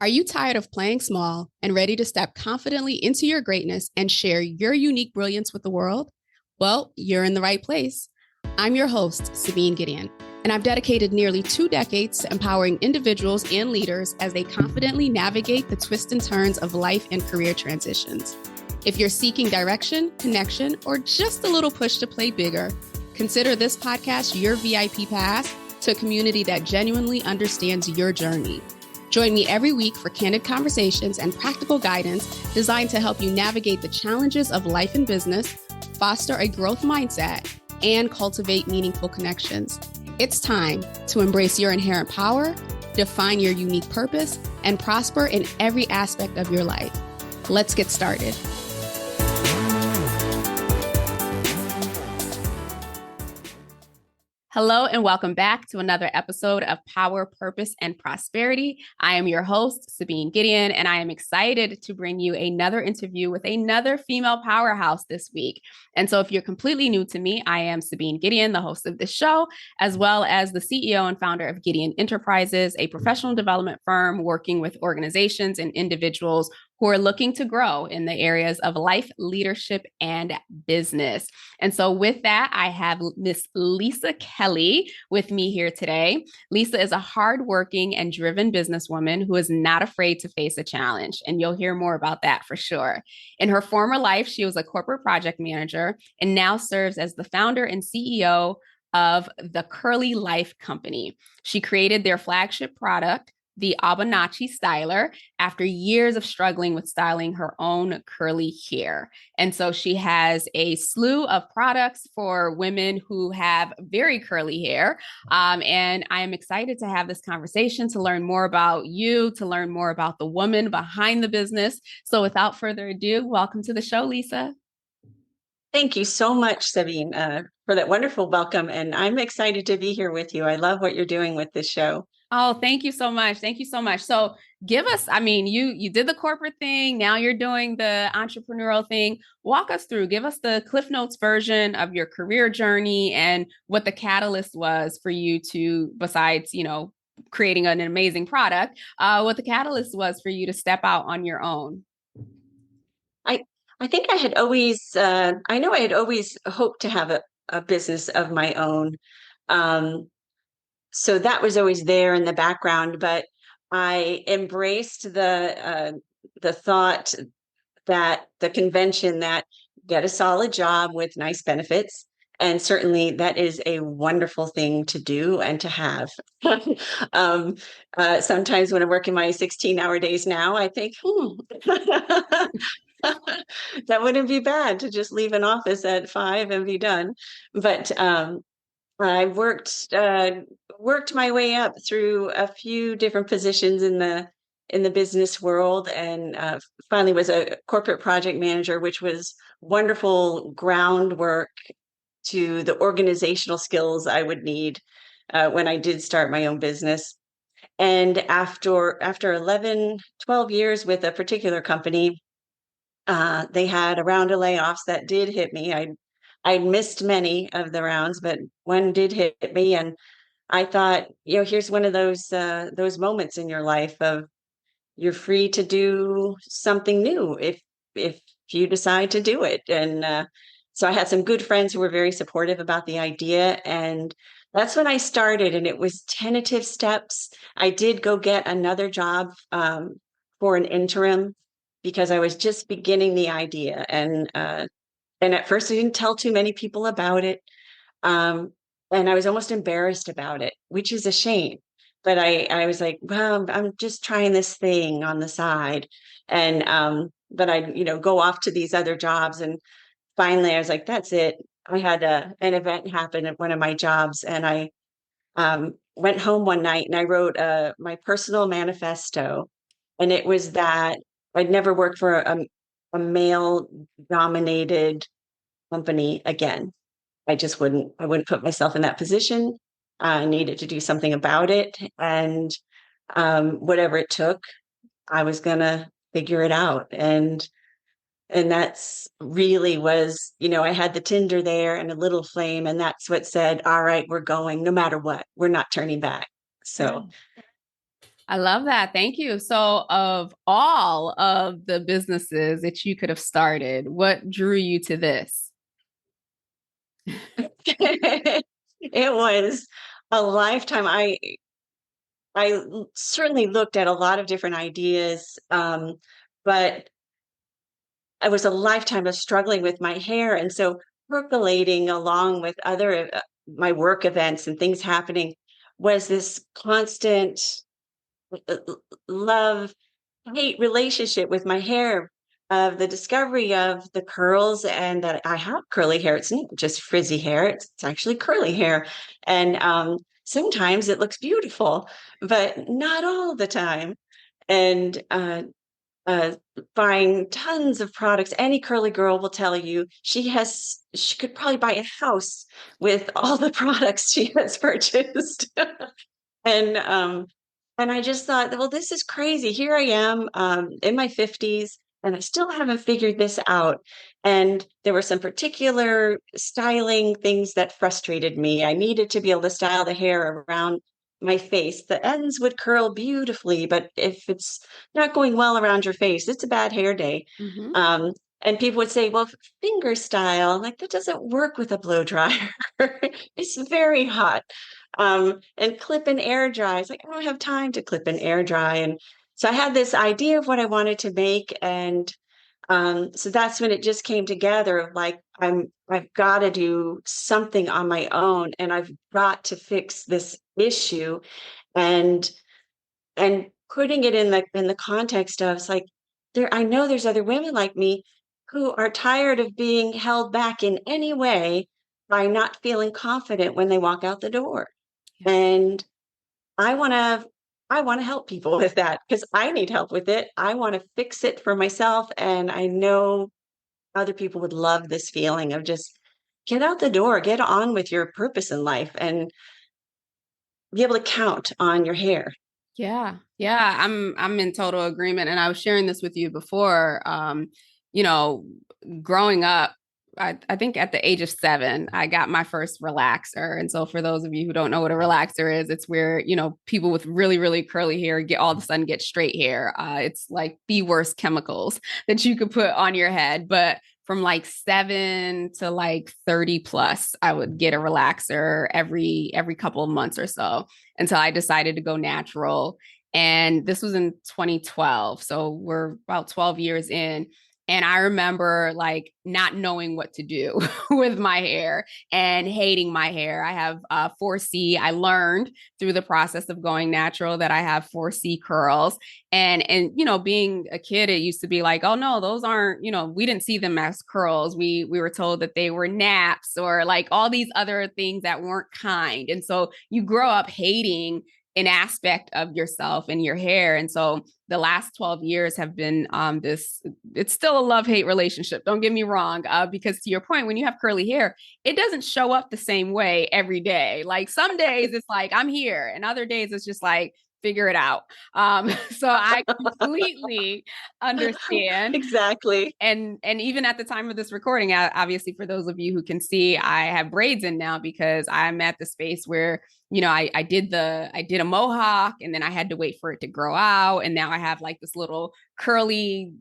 Are you tired of playing small and ready to step confidently into your greatness and share your unique brilliance with the world? Well, you're in the right place. I'm your host, Sabine Gideon, and I've dedicated nearly 2 decades to empowering individuals and leaders as they confidently navigate the twists and turns of life and career transitions. If you're seeking direction, connection, or just a little push to play bigger, consider this podcast your VIP pass to a community that genuinely understands your journey. Join me every week for candid conversations and practical guidance designed to help you navigate the challenges of life and business, foster a growth mindset, and cultivate meaningful connections. It's time to embrace your inherent power, define your unique purpose, and prosper in every aspect of your life. Let's get started. Hello and welcome back to another episode of Power, Purpose, and Prosperity. I am your host, Sabine Gideon, and I am excited to bring you another interview with another female powerhouse this week. And so if you're completely new to me, I am Sabine Gideon, the host of this show, as well as the CEO and founder of Gideon Enterprises, a professional development firm working with organizations and individuals who are looking to grow in the areas of life, leadership, and business. And so with that, I have Miss Lisa Kelly with me here today. Lisa is a hardworking and driven businesswoman who is not afraid to face a challenge. And you'll hear more about that for sure. In her former life, she was a corporate project manager and now serves as the founder and CEO of the Curly Life Company. She created their flagship product, the AuBonacci Styler, after years of struggling with styling her own curly hair. And so she has a slew of products for women who have very curly hair. And I am excited to have this conversation, to learn more about you, to learn more about the woman behind the business. So without further ado, welcome to the show, Lisa. Thank you so much, Sabine, for that wonderful welcome. And I'm excited to be here with you. I love what you're doing with this show. Oh, thank you so much. Thank you so much. So give us, you did the corporate thing. Now you're doing the entrepreneurial thing. Walk us through, give us the Cliff Notes version of your career journey and what the catalyst was for you to, besides, creating an amazing product, what the catalyst was for you to step out on your own. I think I had always, I know I had always hoped to have a business of my own. So that was always there in the background, but I embraced the thought that the convention that get a solid job with nice benefits. And certainly that is a wonderful thing to do and to have. Sometimes when I'm working my 16-hour days now, I think, that wouldn't be bad to just leave an office at 5 and be done. But I worked my way up through a few different positions in the business world, and finally was a corporate project manager, which was wonderful groundwork to the organizational skills I would need when I did start my own business. And after 11, 12 years with a particular company, they had a round of layoffs that did hit me. I missed many of the rounds, but one did hit me, and I thought, here's one of those moments in your life of you're free to do something new if you decide to do it. And so I had some good friends who were very supportive about the idea, and that's when I started. And it was tentative steps. I did go get another job for an interim because I was just beginning the idea, and at first I didn't tell too many people about it. And I was almost embarrassed about it, which is a shame. But I was like, well, I'm just trying this thing on the side. And but I, go off to these other jobs. And finally I was like, that's it. I had an event happen at one of my jobs, and I went home one night and I wrote my personal manifesto. And it was that I'd never worked for a male dominated company again. I wouldn't put myself in that position. I needed to do something about it. And whatever it took, I was going to figure it out. And that's really was, I had the tinder there and a little flame, and that's what said, all right, we're going no matter what, we're not turning back. So I love that. Thank you. So, of all of the businesses that you could have started, what drew you to this? It was a lifetime. I certainly looked at a lot of different ideas, but it was a lifetime of struggling with my hair, and so percolating along with other my work events and things happening was this constant love hate relationship with my hair, of the discovery of the curls and that I have curly hair. It's not just frizzy hair, it's actually curly hair. And sometimes it looks beautiful, but not all the time. And uh, buying tons of products. Any curly girl will tell you she could probably buy a house with all the products she has purchased. And and I just thought, well, this is crazy. Here I am, in my 50s, and I still haven't figured this out. And there were some particular styling things that frustrated me. I needed to be able to style the hair around my face. The ends would curl beautifully, but if it's not going well around your face, it's a bad hair day. Hmm. Um, and people would say, well, finger style. I'm like, that doesn't work with a blow dryer. It's very hot. And clip and air dry. It's like, I don't have time to clip and air dry. And so I had this idea of what I wanted to make. And so that's when it just came together of like, I've got to do something on my own, and I've got to fix this issue. And putting it in the context of, it's like, I know there's other women like me who are tired of being held back in any way by not feeling confident when they walk out the door. Yeah. And I want to I want to help people with that because I need help with it. I want to fix it for myself, and I know other people would love this feeling of just get out the door, get on with your purpose in life, and be able to count on your hair. Yeah. Yeah. I'm in total agreement. And I was sharing this with you before. You know, growing up, I think at the age of 7, I got my first relaxer. And so for those of you who don't know what a relaxer is, it's where, people with really, really curly hair get all of a sudden get straight hair. It's like the worst chemicals that you could put on your head. But from like 7 to like 30 plus, I would get a relaxer every couple of months or so until I decided to go natural. And this was in 2012. So we're about 12 years in. And I remember like not knowing what to do with my hair and hating my hair. I have 4C. I learned through the process of going natural that I have 4C curls. And being a kid, it used to be like, oh no, those aren't, we didn't see them as curls. We were told that they were naps or like all these other things that weren't kind. And so you grow up hating an aspect of yourself and your hair. And so the last 12 years have been it's still a love-hate relationship. Don't get me wrong. Because to your point, when you have curly hair, it doesn't show up the same way every day. Like some days it's like, I'm here. And other days it's just like, figure it out. So I completely understand. Exactly. And even at the time of this recording, obviously for those of you who can see, I have braids in now because I'm at the space where I did a mohawk and then I had to wait for it to grow out, and now I have like this little curly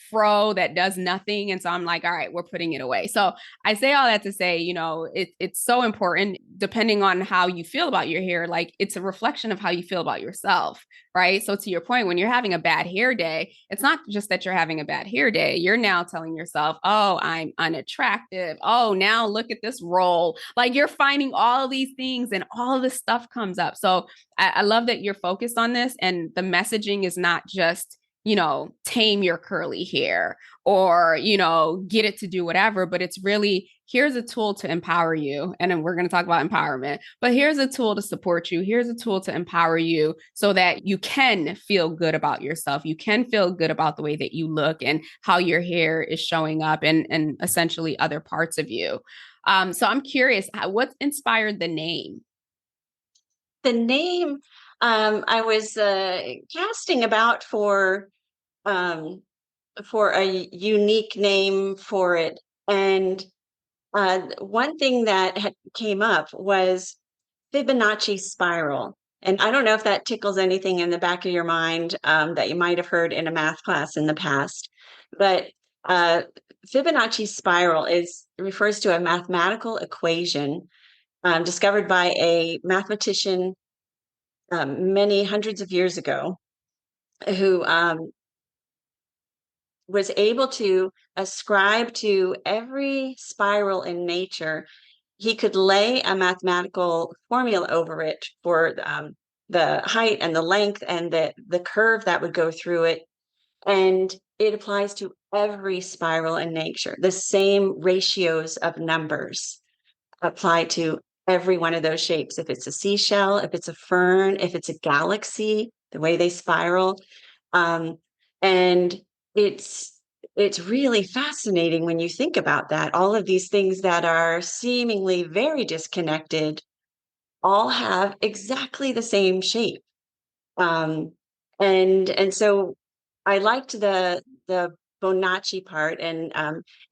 fro that does nothing, and so I'm like, all right, we're putting it away. So I say all that to say, it's so important depending on how you feel about your hair. Like it's a reflection of how you feel about yourself, right? So to your point, when you're having a bad hair day, it's not just that you're having a bad hair day. You're now telling yourself, oh, I'm unattractive. Oh, now look at this roll. Like you're finding all of these things and all of this stuff comes up. So I love that you're focused on this, and the messaging is not just, tame your curly hair or, get it to do whatever, but it's really, here's a tool to empower you. And then we're going to talk about empowerment, but here's a tool to support you. Here's a tool to empower you so that you can feel good about yourself. You can feel good about the way that you look and how your hair is showing up and essentially other parts of you. So I'm curious, what inspired the name? The name, I was casting about um, for a unique name for it. And one thing that came up was Fibonacci spiral. And I don't know if that tickles anything in the back of your mind that you might have heard in a math class in the past, but uh, Fibonacci spiral refers to a mathematical equation discovered by a mathematician many hundreds of years ago who was able to ascribe to every spiral in nature. He could lay a mathematical formula over it for the height and the length and the curve that would go through it. And it applies to every spiral in nature. The same ratios of numbers apply to every one of those shapes. If it's a seashell, if it's a fern, if it's a galaxy, the way they spiral. Um, and it's it's really fascinating when you think about that. All of these things that are seemingly very disconnected all have exactly the same shape. Um, and so I liked the Bonacci part, and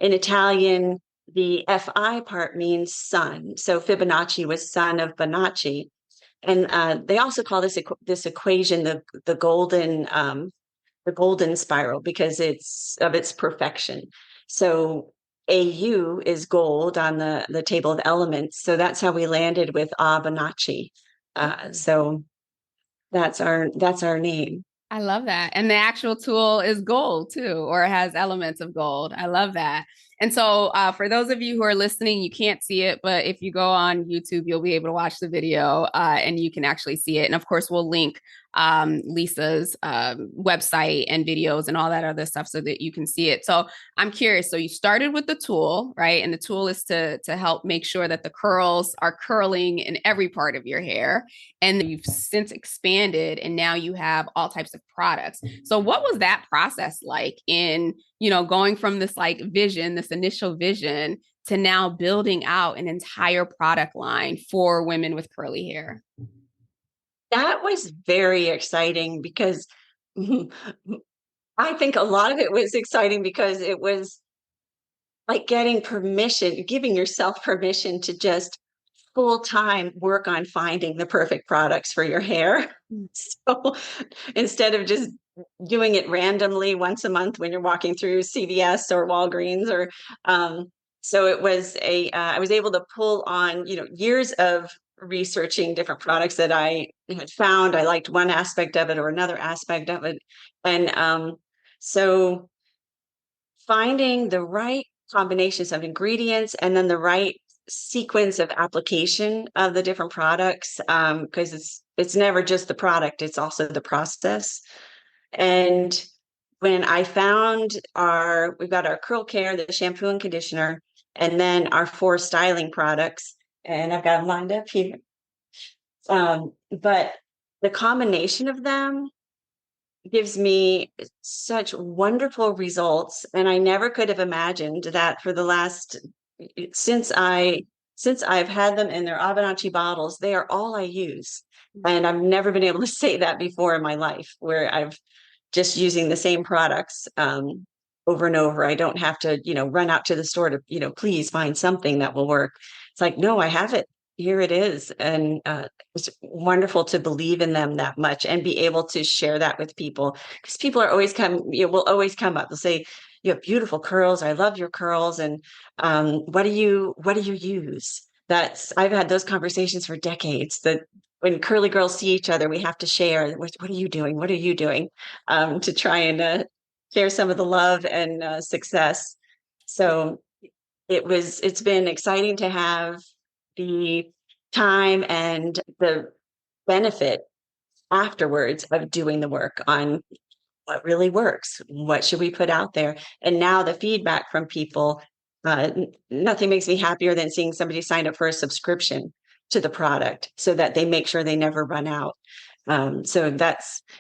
in Italian, the FI part means son. So Fibonacci was son of Bonacci, and they also call this equation the golden spiral because it's of its perfection. So AU is gold on the table of elements. So that's how we landed with AuBonacci. So that's our name. I love that. And the actual tool is gold too, or it has elements of gold. I love that. And so, for those of you who are listening, you can't see it, but if you go on YouTube, you'll be able to watch the video and you can actually see it. And of course, we'll link Lisa's website and videos and all that other stuff so that you can see it. So, I'm curious. So, you started with the tool, right? And the tool is to help make sure that the curls are curling in every part of your hair. And you've since expanded and now you have all types of products. So what was that process like in, going from this like vision, this initial vision to now building out an entire product line for women with curly hair? That was very exciting because I think a lot of it was exciting because it was like getting permission, giving yourself permission to just full time work on finding the perfect products for your hair. So instead of just doing it randomly once a month when you're walking through CVS or Walgreens or so it was I was able to pull on, years of researching different products that I had found. I liked one aspect of it or another aspect of it. And so finding the right combinations of ingredients and then the right sequence of application of the different products because it's never just the product, it's also the process. And when I found we've got our curl care, the shampoo and conditioner, and then our 4 styling products, and I've got them lined up here. But the combination of them gives me such wonderful results, and I never could have imagined that for the last since I since I've had them in their AuBonacci bottles, they are all I use. And I've never been able to say that before in my life, where I've just using the same products over and over. I don't have to, run out to the store to, please find something that will work. It's like, no, I have it. Here it is. And it's wonderful to believe in them that much and be able to share that with people because people are always will always come up. They'll say, you have beautiful curls. I love your curls. And what do you use? I've had those conversations for decades that when curly girls see each other, we have to share, what are you doing? What are you doing? To try and share some of the love and success. So it's been exciting to have the time and the benefit afterwards of doing the work on what really works. What should we put out there? And now the feedback from people, nothing makes me happier than seeing somebody sign up for a subscription to the product so that they make sure they never run out. So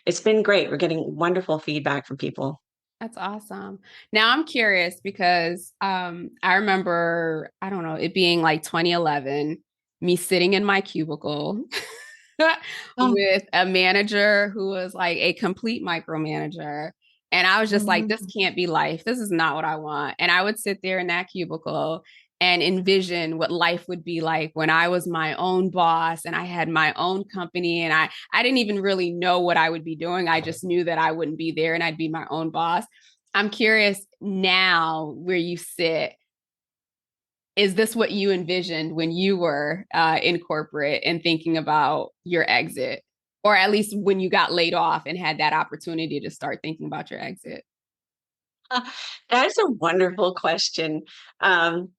it's been great. We're getting wonderful feedback from people. That's awesome. Now I'm curious because I remember, I don't know, it being like 2011, me sitting in my cubicle Oh, with a manager who was like a complete micromanager. And I was just like, this mhm. can't be life. This is not what I want. And I would sit there in that cubicle and envision what life would be like when I was my own boss and I had my own company, and I didn't even really know what I would be doing. I just knew that I wouldn't be there and I'd be my own boss. I'm curious now where you sit. Is this what you envisioned when you were in corporate and thinking about your exit? Or at least when you got laid off and had that opportunity to start thinking about your exit? Uh, That's a wonderful question. Um,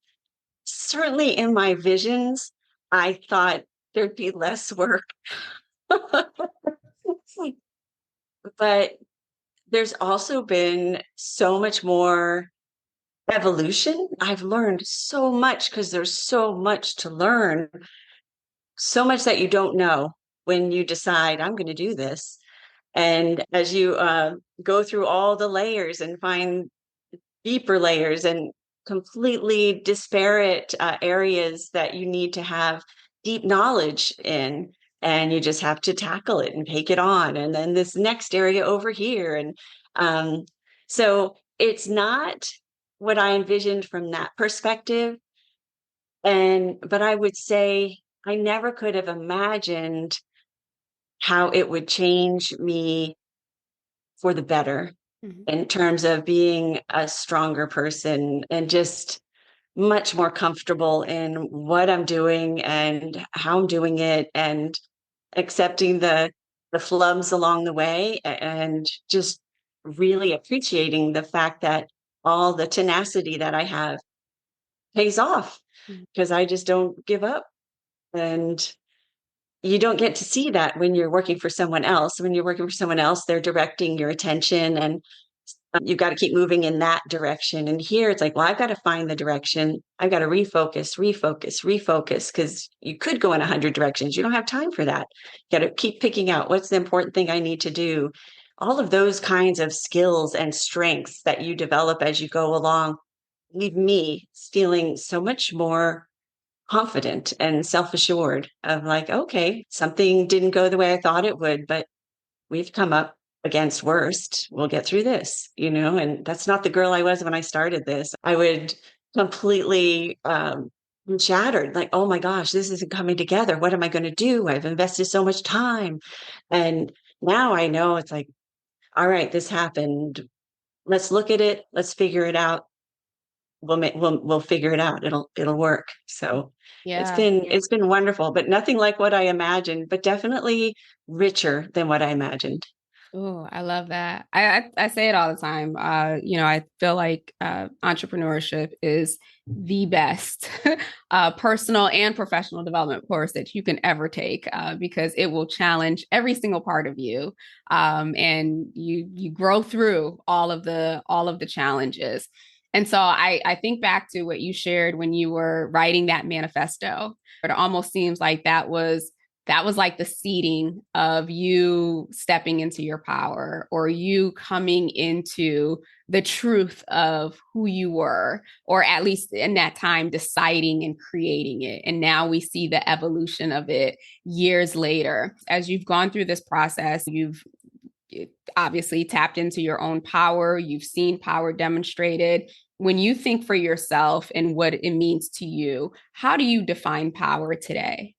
Certainly in my visions, I thought there'd be less work. But there's also been so much more evolution. I've learned so much because there's so much to learn, so much that you don't know when you decide, I'm going to do this. And as you go through all the layers and find deeper layers and completely disparate areas that you need to have deep knowledge in, and you just have to tackle it and take it on, and then this next area over here. And um, so it's not what I envisioned from that perspective. And but I would say I never could have imagined how it would change me for the better Mhm. in terms of being a stronger person and just much more comfortable in what I'm doing and how I'm doing it, and accepting the flubs along the way, and just really appreciating the fact that all the tenacity that I have pays off, Mhm. because I just don't give up. And you don't get to see that when you're working for someone else. When you're working for someone else, they're directing your attention, and you've got to keep moving in that direction. And here it's like, well, I've got to find the direction. I've got to refocus, because you could go in 100 directions. You don't have time for that. You got to keep picking out what's the important thing I need to do. All of those kinds of skills and strengths that you develop as you go along leave me feeling so much more confident and self-assured of like, okay, something didn't go the way I thought it would, but we've come up against worst. We'll get through this, and that's not the girl I was when I started this. I would completely be shattered, like, oh my gosh, this isn't coming together. What am I going to do? I've invested so much time. And now I know it's like, all right, this happened. Let's look at it. Let's figure it out. We'll figure it out. It'll work. So Yeah. it's been wonderful, but nothing like what I imagined, but definitely richer than what I imagined. Oh, I love that. I say it all the time. I feel like entrepreneurship is the best personal and professional development course that you can ever take because it will challenge every single part of you, and you grow through all of the challenges. And so I think back to what you shared when you were writing that manifesto. It almost seems like that was like the seeding of you stepping into your power or you coming into the truth of who you were, or at least in that time deciding and creating it. And now we see the evolution of it years later. As you've gone through this process, you've obviously tapped into your own power, you've seen power demonstrated. When you think for yourself and what it means to you, how do you define power today?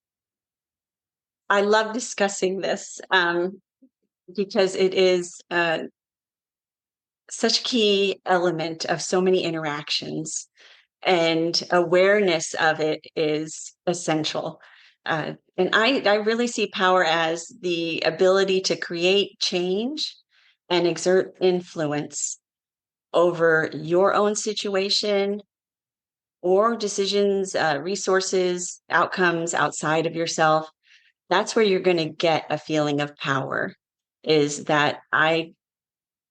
I love discussing this because it is such a key element of so many interactions, and awareness of it is essential. And I really see power as the ability to create change and exert influence over your own situation or decisions, resources, outcomes outside of yourself. That's where you're going to get a feeling of power, is that I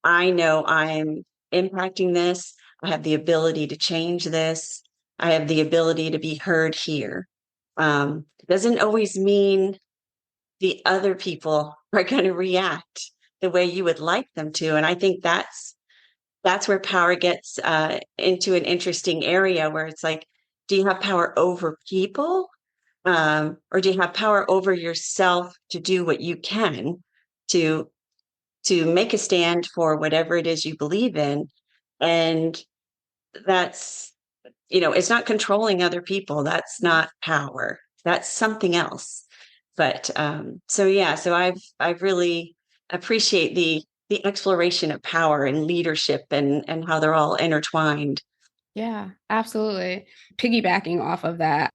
know I'm impacting this. I have the ability to change this. I have the ability to be heard here. Doesn't always mean the other people are going to react the way you would like them to. And I think that's where power gets into an interesting area, where it's like, do you have power over people, or do you have power over yourself to do what you can to make a stand for whatever it is you believe in? And that's it's not controlling other people. That's not power. That's something else. But so yeah, so I've really appreciate the exploration of power and leadership and how they're all intertwined. Yeah, absolutely. Piggybacking off of that,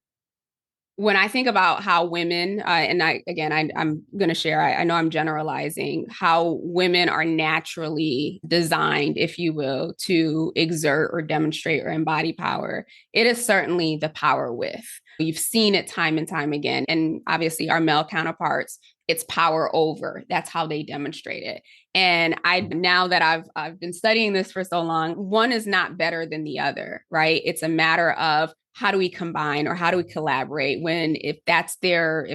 when I think about how women, and I'm going to share, I know I'm generalizing, how women are naturally designed, if you will, to exert or demonstrate or embody power, it is certainly the power with. You've seen it time and time again. And obviously, our male counterparts, it's power over. That's how they demonstrate it. And now that I've been studying this for so long, one is not better than the other, right? It's a matter of how do we combine or how do we collaborate when if that's their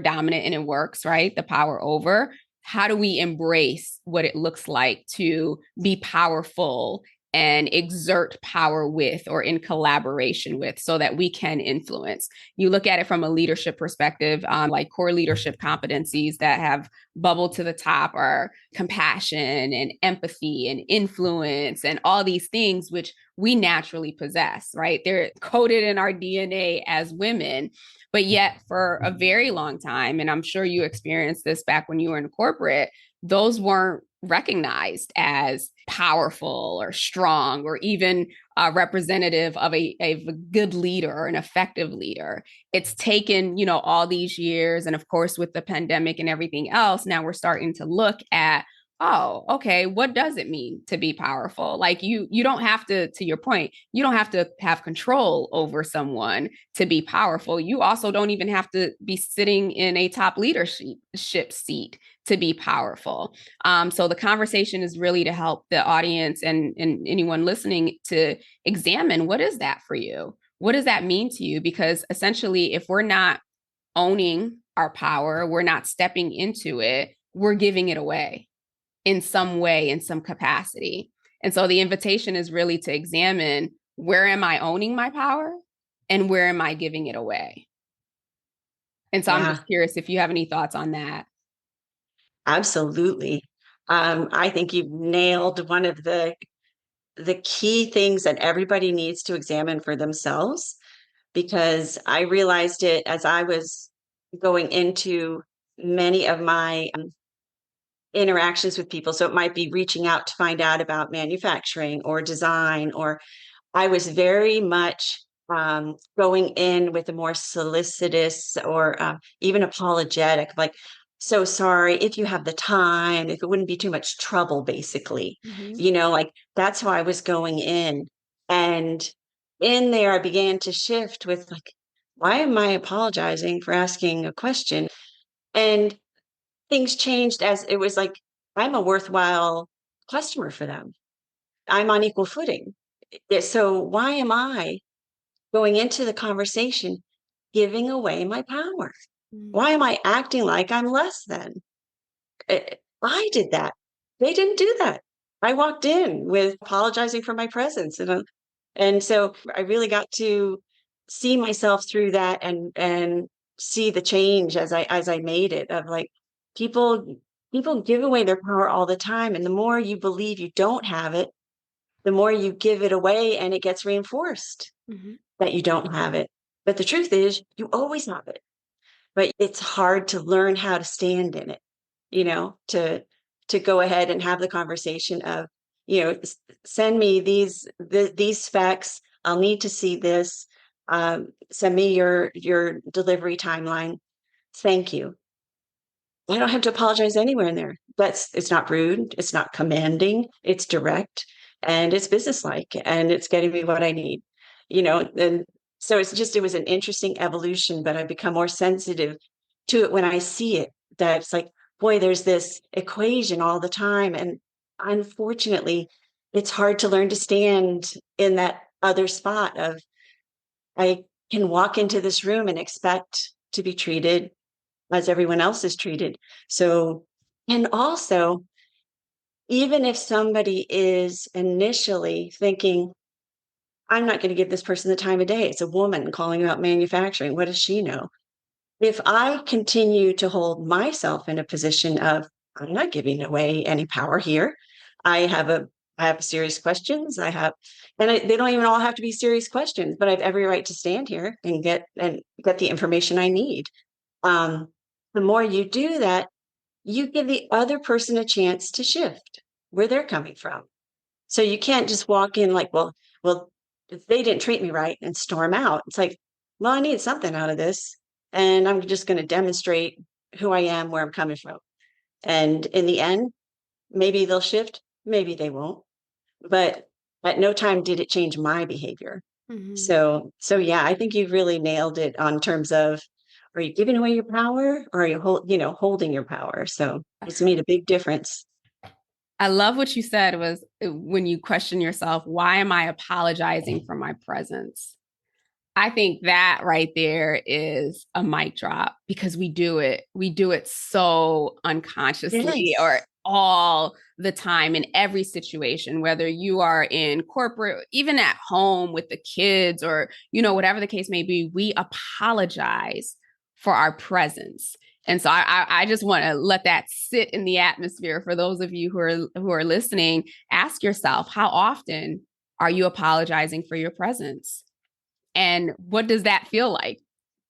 dominant and it works, right? The power over. How do we embrace what it looks like to be powerful and exert power with or in collaboration with so that we can influence? You look at it from a leadership perspective, like core leadership competencies that have bubbled to the top are compassion and empathy and influence and all these things, which we naturally possess, right? They're coded in our DNA as women. But yet, for a very long time, and I'm sure you experienced this back when you were in corporate, those weren't recognized as powerful or strong or even representative of a good leader or an effective leader. It's taken, all these years. And of course, with the pandemic and everything else, now we're starting to look at, oh, okay, what does it mean to be powerful? Like you don't have to your point, you don't have to have control over someone to be powerful. You also don't even have to be sitting in a top leadership seat to be powerful. So the conversation is really to help the audience and anyone listening to examine, what is that for you? What does that mean to you? Because essentially, if we're not owning our power, we're not stepping into it, we're giving it away in some way, in some capacity. And so the invitation is really to examine, where am I owning my power and where am I giving it away? And so I'm Yeah, just curious if you have any thoughts on that. absolutely. I think you've nailed one of the key things that everybody needs to examine for themselves, because I realized it as I was going into many of my interactions with people. So it might be reaching out to find out about manufacturing or design, or I was very much going in with a more solicitous or even apologetic, like, so sorry if you have the time, if it wouldn't be too much trouble, basically. Mm-hmm. Like that's how I was going in. And in there, I began to shift with, like, why am I apologizing for asking a question? And things changed as it was like, I'm a worthwhile customer for them. I'm on equal footing. So why am I going into the conversation giving away my power? Mm-hmm. Why am I acting like I'm less than? I did that. They didn't do that. I walked in with apologizing for my presence, and so I really got to see myself through that and see the change as I made it, of like, people people give away their power all the time, and the more you believe you don't have it, the more you give it away, and it gets reinforced Mm-hmm. that you don't have it. But the truth is, you always have it. But it's hard to learn how to stand in it, to go ahead and have the conversation of, send me these specs. I'll need to see this. Send me your delivery timeline. Thank you. I don't have to apologize anywhere in there. It's not rude. It's not commanding. It's direct, and it's businesslike, and it's getting me what I need. And so it was an interesting evolution, but I've become more sensitive to it when I see it. That it's like, boy, there's this equation all the time, and unfortunately, it's hard to learn to stand in that other spot of, I can walk into this room and expect to be treated as everyone else is treated. So, and also, even if somebody is initially thinking, I'm not going to give this person the time of day, it's a woman calling about manufacturing. What does she know? If I continue to hold myself in a position of, I'm not giving away any power here, I have I have serious questions. They don't even all have to be serious questions, but I have every right to stand here and get the information I need. Um, the more you do that, you give the other person a chance to shift where they're coming from. So you can't just walk in like, well, if they didn't treat me right and storm out. It's like, well, I need something out of this. And I'm just going to demonstrate who I am, where I'm coming from. And in the end, maybe they'll shift, maybe they won't. But at no time did it change my behavior. Mhm. So yeah, I think you've really nailed it on terms of, are you giving away your power or are you holding your power? So it's made a big difference. I love what you said was when you question yourself, why am I apologizing for my presence? I think that right there is a mic drop because we do it. We do it so unconsciously or Yes. all the time in every situation, whether you are in corporate, even at home with the kids, or, whatever the case may be, we apologize for our presence. And so I just want to let that sit in the atmosphere for those of you who are listening. Ask yourself, how often are you apologizing for your presence? And what does that feel like?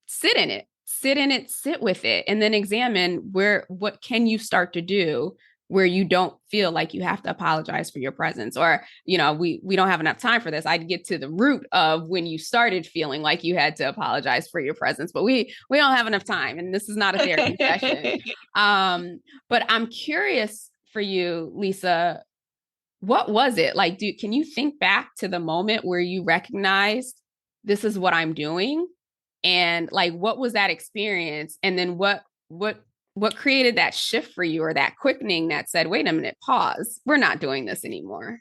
Sit in it, sit with it, and then examine what can you start to do where you don't feel like you have to apologize for your presence. Or, we don't have enough time for this. I'd get to the root of when you started feeling like you had to apologize for your presence, but we don't have enough time, and this is not a therapy session. But I'm curious for you, Lisa, what was it like? Can you think back to the moment where you recognized this is what I'm doing? And like, what was that experience? And then what created that shift for you, or that quickening that said, wait a minute, pause, we're not doing this anymore?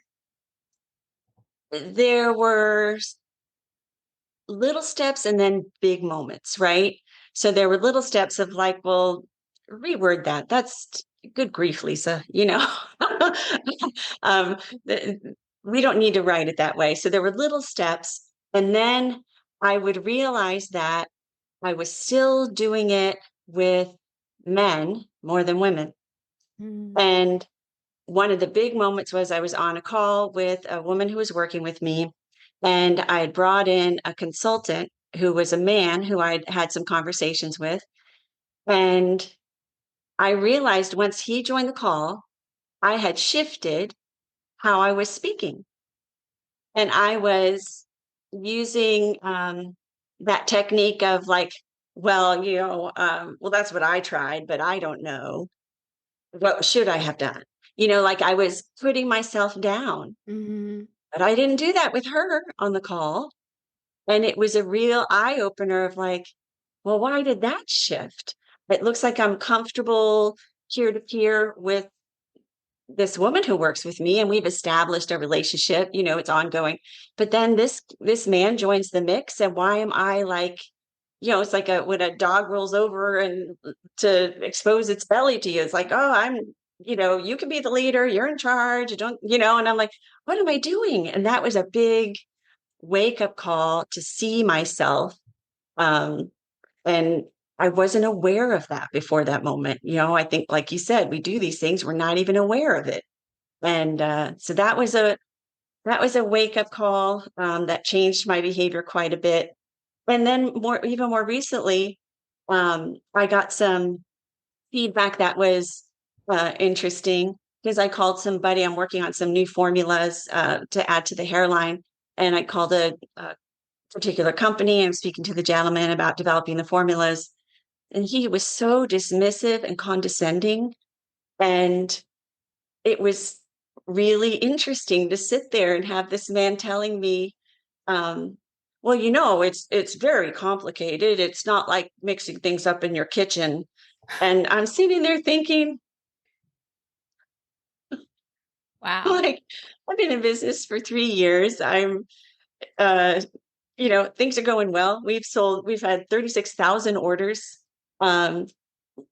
There were little steps and then big moments, right? So there were little steps of like, well, reword that. That's good grief, Lisa. um, we don't need to write it that way. So there were little steps. And then I would realize that I was still doing it with men more than women. Mm-hmm. And one of the big moments was I was on a call with a woman who was working with me, and I had brought in a consultant who was a man who I'd had some conversations with. And I realized once he joined the call, I had shifted how I was speaking. And I was using that technique of like, well, well, that's what I tried, but I don't know. What should I have done? Like I was putting myself down. Mm-hmm. But I didn't do that with her on the call. And it was a real eye opener of like, well, why did that shift? It looks like I'm comfortable peer to peer with this woman who works with me, and we've established a relationship, it's ongoing. But then this man joins the mix, and why am I like, it's like when a dog rolls over and to expose its belly to you, it's like, oh, you can be the leader, you're in charge, you don't, and I'm like, what am I doing? And that was a big wake up call to see myself. Um, and I wasn't aware of that before that moment. I think, like you said, we do these things, we're not even aware of it. And so that was a wake up call that changed my behavior quite a bit. And then even more recently, I got some feedback that was interesting because I called somebody. I'm working on some new formulas to add to the hairline, and I called a particular company. I'm speaking to the gentleman about developing the formulas, and he was so dismissive and condescending. And it was really interesting to sit there and have this man telling me, um, well, it's very complicated. It's not like mixing things up in your kitchen. And I'm sitting there thinking, Wow. like, I've been in business for 3 years. Uh, things are going well. We've had 36,000 orders. Um,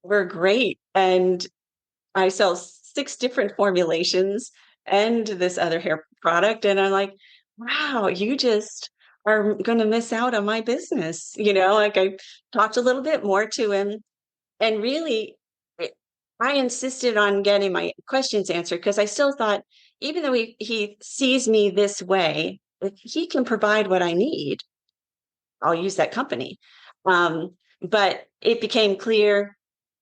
we're great. And I sell 6 different formulations and this other hair product. And I'm like, wow, you just are going to miss out on my business. Like I talked a little bit more to him, and really, I insisted on getting my questions answered because I still thought even though he sees me this way, if he can provide what I need, I'll use that company. But it became clear,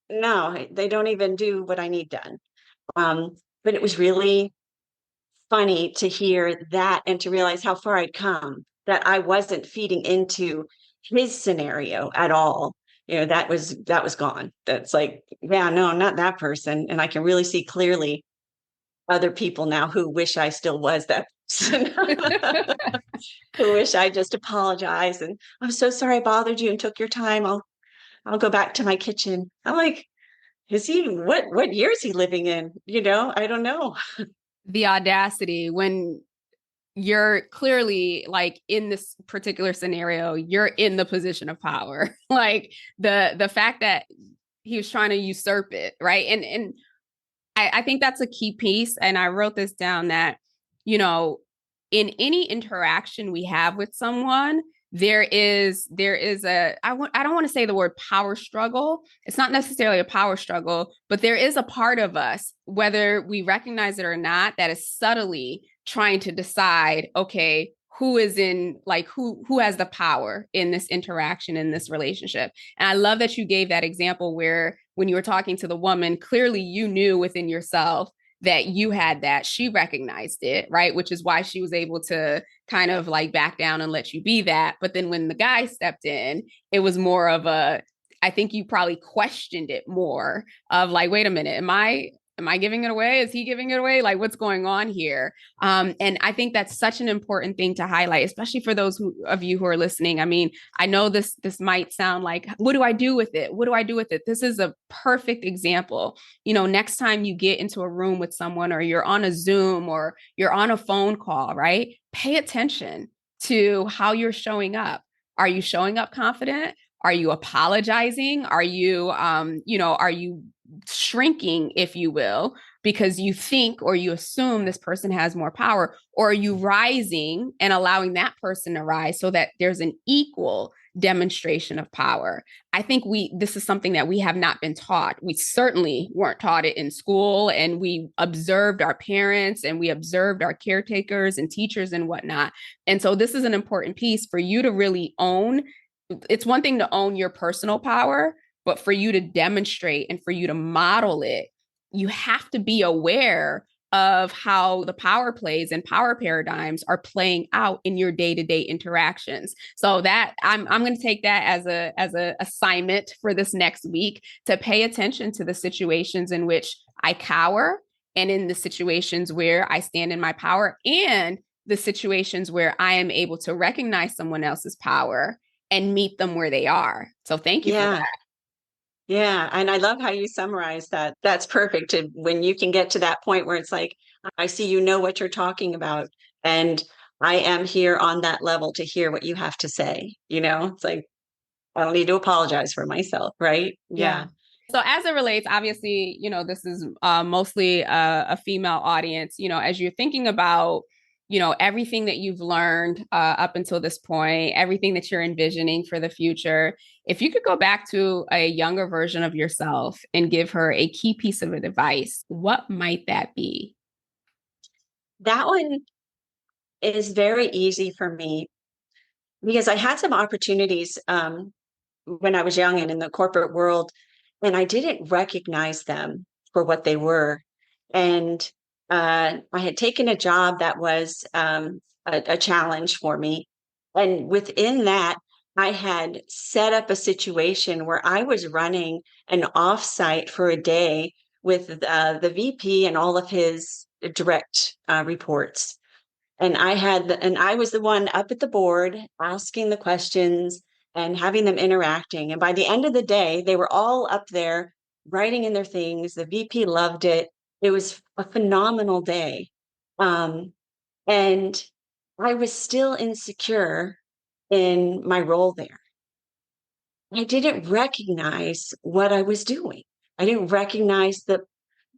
no, they don't even do what I need done. But it was really funny to hear that and to realize how far I'd come, that I wasn't feeding into his scenario at all. That was gone. That's like, yeah, no, I'm not that person. And I can really see clearly other people now who wish I still was that person, who wish I just apologized and I'm so sorry I bothered you and took your time. I'll go back to my kitchen. I'm like, is he what year is he living in? I don't know. The audacity when you're clearly like in this particular scenario, you're in the position of power. Like the fact that he was trying to usurp it, right? And I think that's a key piece. And I wrote this down that, you know, in any interaction we have with someone, there is I don't want to say the word power struggle. It's not necessarily a power struggle, but there is a part of us, whether we recognize it or not, that is subtly trying to decide, okay, who is in like who has the power in this interaction, in this relationship. And I love that you gave that example where when you were talking to the woman, clearly you knew within yourself that you had that. She recognized it, right? Which is why she was able to kind of like back down and let you be that. But then when the guy stepped in, it was more of a, I think you probably questioned it more of like, wait a minute, am I giving it away? Is he giving it away? Like, what's going on here? And I think that's such an important thing to highlight, especially for those of you who are listening. I mean, I know this might sound like, what do I do with it? What do I do with it? This is a perfect example. Next time you get into a room with someone or you're on a Zoom or you're on a phone call, right? Pay attention to how you're showing up. Are you showing up confident? Are you apologizing? Are you shrinking, if you will, because you think or you assume this person has more power? Or are you rising and allowing that person to rise so that there's an equal demonstration of power? I think this is something that we have not been taught. We certainly weren't taught it in school, and we observed our parents and we observed our caretakers and teachers and whatnot. And so this is an important piece for you to really own. It's one thing to own your personal power, but for you to demonstrate and for you to model it, you have to be aware of how the power plays and power paradigms are playing out in your day-to-day interactions. So that I'm going to take that as a assignment for this next week, to pay attention to the situations in which I cower, and in the situations where I stand in my power, and the situations where I am able to recognize someone else's power and meet them where they are. So thank you for Yeah. that. Yeah. And I love how you summarize that. That's perfect when you can get to that point where it's like, I see you know what you're talking about. And I am here on that level to hear what you have to say. It's like, I don't need to apologize for myself. Right. Yeah. Yeah. So as it relates, obviously, this is mostly a female audience. As you're thinking about, everything that you've learned up until this point, everything that you're envisioning for the future, if you could go back to a younger version of yourself and give her a key piece of advice, what might that be? That one is very easy for me because I had some opportunities when I was young and in the corporate world, and I didn't recognize them for what they were. And I had taken a job that was a challenge for me. And within that, I had set up a situation where I was running an offsite for a day with the VP and all of his direct reports. And I was the one up at the board asking the questions and having them interacting. And by the end of the day, they were all up there writing in their things. The VP loved it. It was a phenomenal day. Um, and I was still insecure in my role there. I didn't recognize what I was doing. I didn't recognize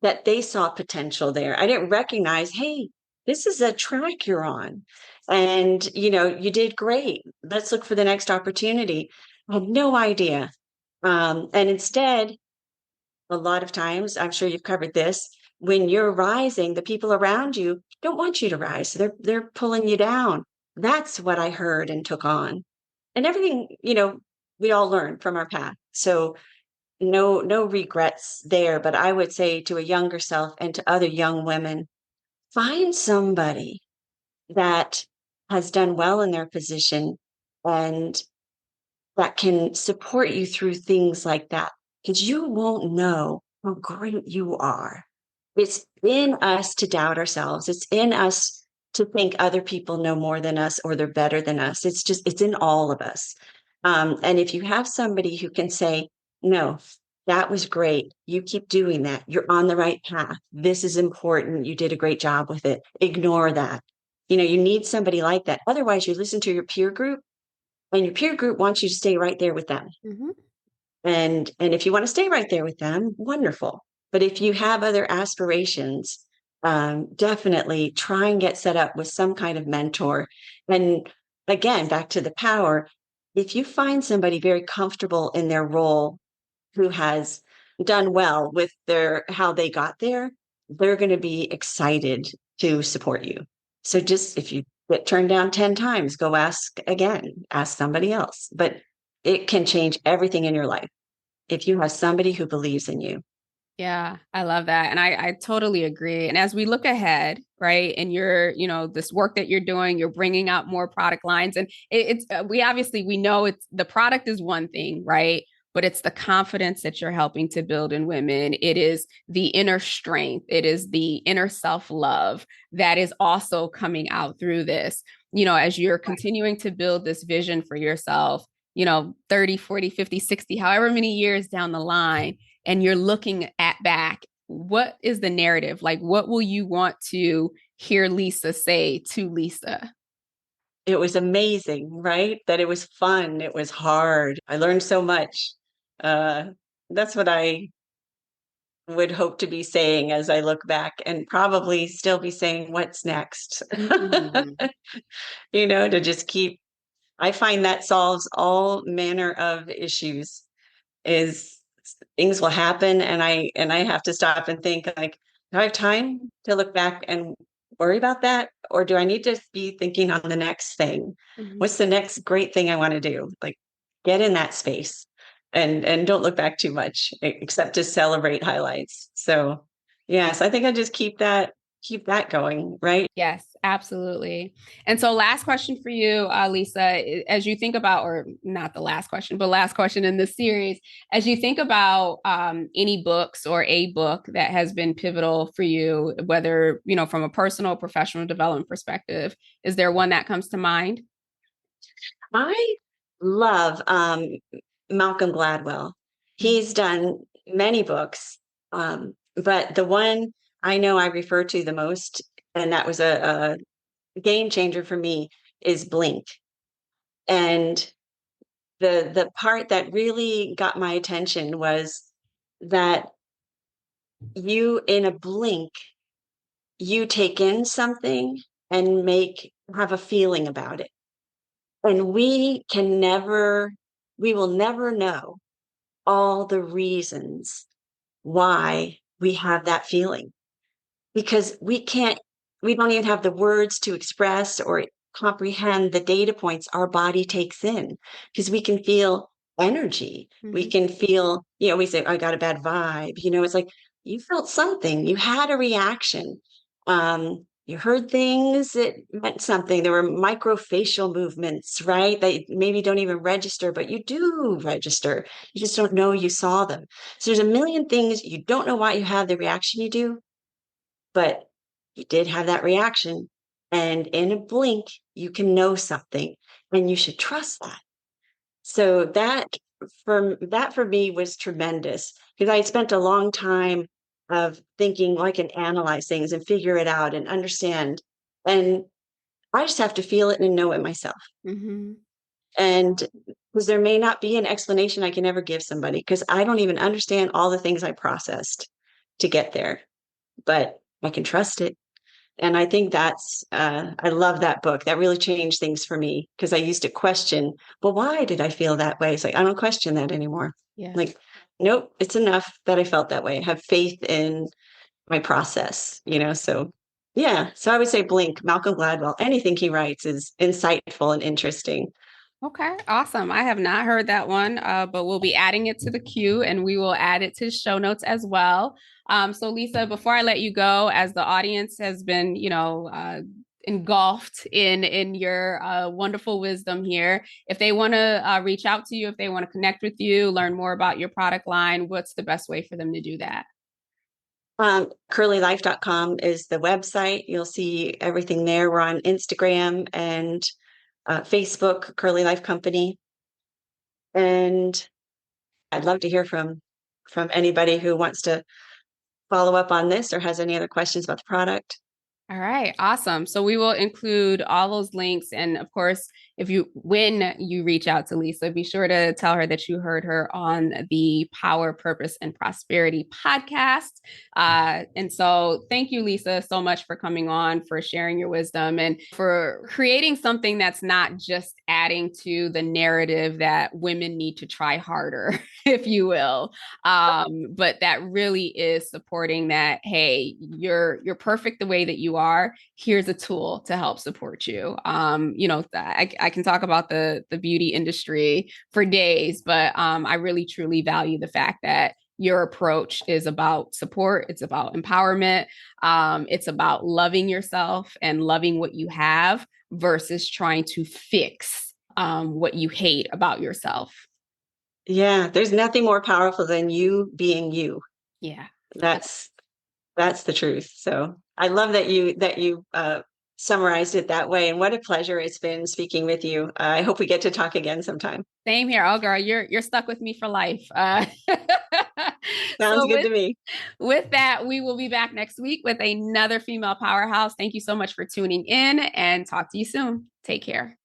that they saw potential there. I didn't recognize, hey, this is a track you're on. And you did great. Let's look for the next opportunity. I had no idea. And instead, a lot of times, I'm sure you've covered this, when you're rising, the people around you don't want you to rise. They're pulling you down. That's what I heard and took on. And everything, we all learn from our path. So no regrets there. But I would say to a younger self and to other young women, find somebody that has done well in their position and that can support you through things like that, because you won't know how great you are. It's in us to doubt ourselves. It's in us to think other people know more than us or they're better than us. It's in all of us. And if you have somebody who can say, no, that was great. You keep doing that. You're on the right path. This is important. You did a great job with it. Ignore that. You need somebody like that. Otherwise, you listen to your peer group and your peer group wants you to stay right there with them. Mm-hmm. And if you want to stay right there with them, wonderful. But if you have other aspirations, definitely try and get set up with some kind of mentor. And again, back to the power, if you find somebody very comfortable in their role who has done well with their how they got there, they're going to be excited to support you. So just if you get turned down 10 times, go ask again, ask somebody else. But it can change everything in your life if you have somebody who believes in you. Yeah, I love that. And I totally agree. And as we look ahead, right, and this work that you're doing, you're bringing out more product lines. And we know it's the product is one thing, right? But it's the confidence that you're helping to build in women. It is the inner strength. It is the inner self love that is also coming out through this. As you're continuing to build this vision for yourself, 30, 40, 50, 60, however many years down the line, and you're looking at back, what is the narrative? Like, what will you want to hear Lisa say to Lisa? It was amazing, right? That it was fun. It was hard. I learned so much. Uh, that's what I would hope to be saying as I look back, and probably still be saying, what's next? Mm-hmm. To just keep, I find that solves all manner of issues. Is things will happen and I have to stop and think, like, do I have time to look back and worry about that, or do I need to be thinking on the next thing? Mm-hmm. What's the next great thing I want to do? Like, get in that space and don't look back too much, except to celebrate highlights. So yes, I think I just keep that going, right? Yes, absolutely. And so, last question for you, Lisa, as you think about, or not the last question, but last question in this series, as you think about any books or a book that has been pivotal for you, whether, from a personal, professional development perspective, is there one that comes to mind? I love Malcolm Gladwell. He's done many books, but the one I know I refer to the most, and that was a game changer for me, is Blink. And the part that really got my attention was that you, in a blink, you take in something and have a feeling about it. And we will never know all the reasons why we have that feeling, because we don't even have the words to express or comprehend the data points our body takes in, because we can feel energy. We Mm-hmm. can feel, we say, I got a bad vibe. It's like you felt something, you had a reaction. You heard things that meant something. There were microfacial movements, right? That maybe don't even register, but you do register. You just don't know you saw them. So there's a million things you don't know why you have the reaction you do, but you did have that reaction. And in a blink, you can know something, and you should trust that. So that for me was tremendous, because I had spent a long time of thinking, well, I can analyze things and figure it out and understand. And I just have to feel it and know it myself. Mm-hmm. And because there may not be an explanation I can ever give somebody, because I don't even understand all the things I processed to get there, but I can trust it. And I think I love that book. That really changed things for me, because I used to question, well, why did I feel that way? It's like, I don't question that anymore. Yeah. Like, nope, it's enough that I felt that way. I have faith in my process, so. Yeah. So I would say Blink, Malcolm Gladwell. Anything he writes is insightful and interesting. Okay, awesome. I have not heard that one, but we'll be adding it to the queue and we will add it to show notes as well. So Lisa, before I let you go, as the audience has been, engulfed in your wonderful wisdom here, if they want to reach out to you, if they want to connect with you, learn more about your product line, what's the best way for them to do that? Curlylife.com is the website. You'll see everything there. We're on Instagram and Facebook, Curly Life Company. And I'd love to hear from anybody who wants to follow up on this or has any other questions about the product. All right, awesome. So we will include all those links. And of course, when you reach out to Lisa, be sure to tell her that you heard her on the Power, Purpose, and Prosperity podcast. And so thank you, Lisa, so much for coming on, for sharing your wisdom, and for creating something that's not just adding to the narrative that women need to try harder, if you will, but that really is supporting that, hey, you're perfect the way that you are. Here's a tool to help support you. I can talk about the beauty industry for days, but I really truly value the fact that your approach is about support. It's about empowerment. It's about loving yourself and loving what you have versus trying to fix what you hate about yourself. Yeah, there's nothing more powerful than you being you. Yeah. That's the truth. So I love that you summarized it that way. And what a pleasure it's been speaking with you. I hope we get to talk again sometime. Same here. Oh, girl, you're stuck with me for life. Sounds good to me. With that, we will be back next week with another female powerhouse. Thank you so much for tuning in and talk to you soon. Take care.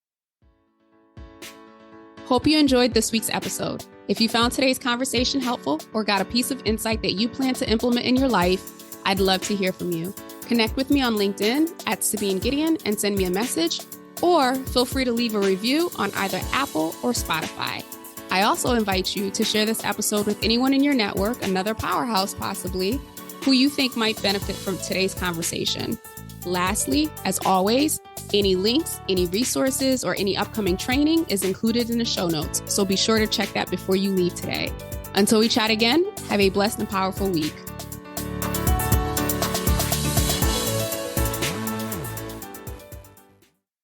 Hope you enjoyed this week's episode. If you found today's conversation helpful or got a piece of insight that you plan to implement in your life, I'd love to hear from you. Connect with me on LinkedIn at Sabine Gideon and send me a message, or feel free to leave a review on either Apple or Spotify. I also invite you to share this episode with anyone in your network, another powerhouse possibly, who you think might benefit from today's conversation. Lastly, as always, any links, any resources, or any upcoming training is included in the show notes, so be sure to check that before you leave today. Until we chat again, have a blessed and powerful week.